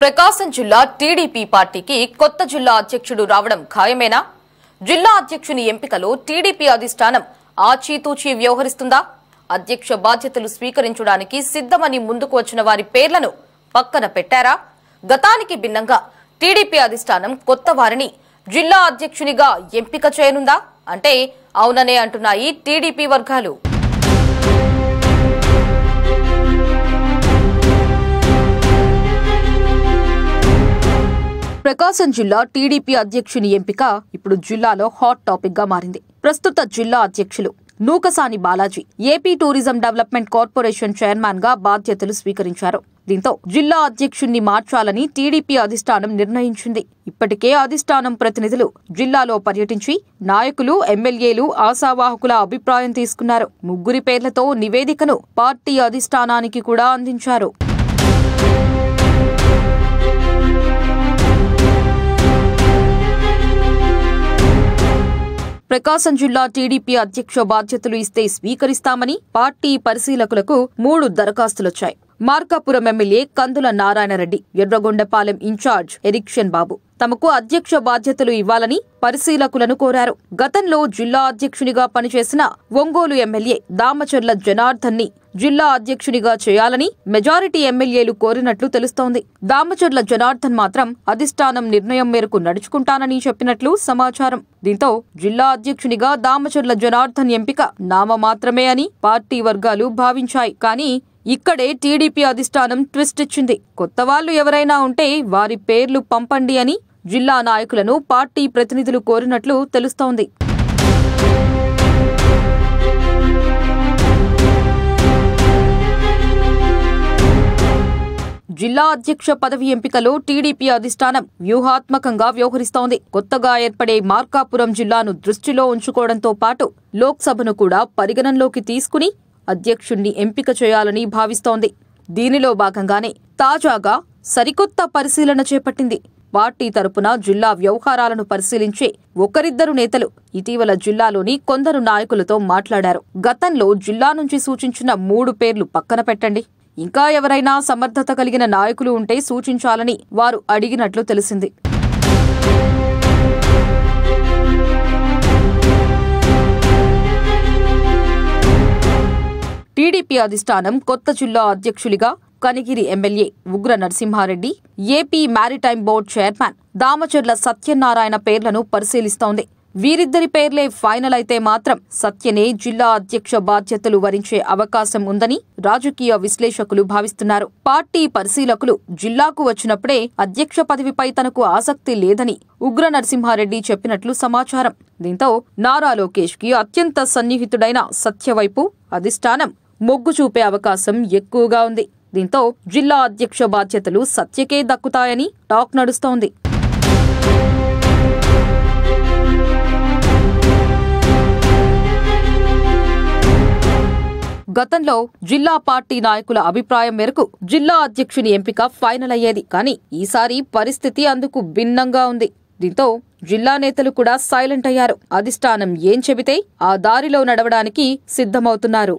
ప్రకాశం జిల్లా టీడీపీ పార్టీకి కొత్త జిల్లా అధ్యక్షుడు రావడం ఖాయమేనా? జిల్లా అధ్యక్షుని ఎంపికలో టీడీపీ అధిష్టానం ఆచితూచి వ్యవహరిస్తుందా? అధ్యక్ష బాధ్యతలు స్వీకరించడానికి సిద్ధమని ముందుకు వచ్చిన వారి పేర్లను పక్కన పెట్టారా? గతానికి భిన్నంగా టీడీపీ అధిష్టానం కొత్త వారిని జిల్లా అధ్యక్షునిగా ఎంపిక చేయనుందా అంటే అవుననే అంటున్నాయి టీడీపీ వర్గాలు. ప్రకాశం జిల్లా టీడీపీ అధ్యక్షుని ఎంపిక ఇప్పుడు జిల్లాలో హాట్ టాపిక్ గా మారింది. ప్రస్తుత జిల్లా అధ్యక్షులు Nookasani Balaji AP tourism development corporation chairman గా బాధ్యతలు స్వీకరించారు. దీంతో జిల్లా అధ్యక్షుణ్ణి మార్చాలని టీడీపీ అధిష్టానం నిర్ణయించింది. ఇప్పటికే అధిష్టానం ప్రతినిధులు జిల్లాలో పర్యటించి నాయకులు, ఎమ్మెల్యేలు, ఆశావాహకుల అభిప్రాయం తీసుకున్నారు. ముగ్గురి పేర్లతో నివేదికను పార్టీ అధిష్టానానికి కూడా అందించారు. ప్రకాశం జిల్లా టీడీపీ అధ్యక్ష బాధ్యతలు ఇస్తే స్వీకరిస్తామని పార్టీ పరిశీలకులకు 3 దరఖాస్తులొచ్చాయి. మార్కాపురం ఎమ్మెల్యే కందుల నారాయణరెడ్డి, ఎర్రగొండపాలెం ఇన్ఛార్జ్ ఎరిక్షన్ బాబు తమకు అధ్యక్ష బాధ్యతలు ఇవ్వాలని పరిశీలకులను కోరారు. గతంలో జిల్లా అధ్యక్షునిగా పనిచేసిన ఒంగోలు ఎమ్మెల్యే దామచర్ల జనార్దన్ ని జిల్లా అధ్యక్షునిగా చేయాలని మెజారిటీ ఎమ్మెల్యేలు కోరినట్లు తెలుస్తోంది. దామచర్ల జనార్దన్ మాత్రం అధిష్టానం నిర్ణయం మేరకు నడుచుకుంటానని చెప్పినట్లు సమాచారం. దీంతో జిల్లా అధ్యక్షునిగా దామచర్ల జనార్దన్ ఎంపిక నామమాత్రమే అని పార్టీ వర్గాలు భావించాయి. కానీ ఇక్కడే టీడీపీ అధిష్టానం ట్విస్ట్ ఇచ్చింది. కొత్త వాళ్లు ఎవరైనా ఉంటే వారి పేర్లు పంపండి అని జిల్లా నాయకులను పార్టీ ప్రతినిధులు కోరినట్లు తెలుస్తోంది. జిల్లా అధ్యక్ష పదవి ఎంపికలో టీడీపీ అధిష్టానం వ్యూహాత్మకంగా వ్యవహరిస్తోంది. కొత్తగా ఏర్పడే మార్కాపురం జిల్లాను దృష్టిలో ఉంచుకోవడంతో పాటు లోక్సభను కూడా పరిగణనలోకి తీసుకుని అధ్యక్షుణ్ణి ఎంపిక చేయాలని భావిస్తోంది. దీనిలో భాగంగానే తాజాగా సరికొత్త పరిశీలన చేపట్టింది. పార్టీ తరపున జిల్లా వ్యవహారాలను పరిశీలించే ఒకరిద్దరు నేతలు ఇటీవల జిల్లాలోని కొందరు నాయకులతో మాట్లాడారు. గతంలో జిల్లా నుంచి సూచించిన 3 పేర్లు పక్కన పెట్టండి, ఇంకా ఎవరైనా సమర్థత కలిగిన నాయకులు ఉంటే సూచించాలని వారు అడిగినట్లు తెలిసింది. టీడీపీ అధిష్టానం కొత్త జిల్లా అధ్యక్షులుగా Kanigiri MLA Ugra Narasimha Reddy, AP maritime board chairman Damacharla Satyanarayana పేర్లను పరిశీలిస్తోంది. వీరిద్దరి పేర్లే ఫైనల్ అయితే మాత్రం సత్యనే జిల్లా అధ్యక్ష బాధ్యతలు వరించే అవకాశం ఉందని రాజకీయ విశ్లేషకులు భావిస్తున్నారు. పార్టీ పరిశీలకులు జిల్లాకు వచ్చినప్పుడే అధ్యక్ష పదవిపై తనకు ఆసక్తి లేదని ఉగ్ర నరసింహారెడ్డి చెప్పినట్లు సమాచారం. దీంతో నారా లోకేష్ కి అత్యంత సన్నిహితుడైన సత్య వైపు అధిష్టానం మొగ్గు చూపే అవకాశం ఎక్కువగా ఉంది. దీంతో జిల్లా అధ్యక్ష బాధ్యతలు సత్యకే దక్కుతాయని టాక్ నడుస్తోంది. గతంలో జిల్లా పార్టీ నాయకుల అభిప్రాయం మేరకు జిల్లా అధ్యక్షుని ఎంపిక ఫైనల్ అయ్యేది. కానీ ఈసారి పరిస్థితి అందుకు భిన్నంగా ఉంది. దీంతో జిల్లా నేతలు కూడా సైలెంట్ అయ్యారు. అధిష్టానం ఏం చెబితే ఆ దారిలో నడవడానికి సిద్ధమవుతున్నారు.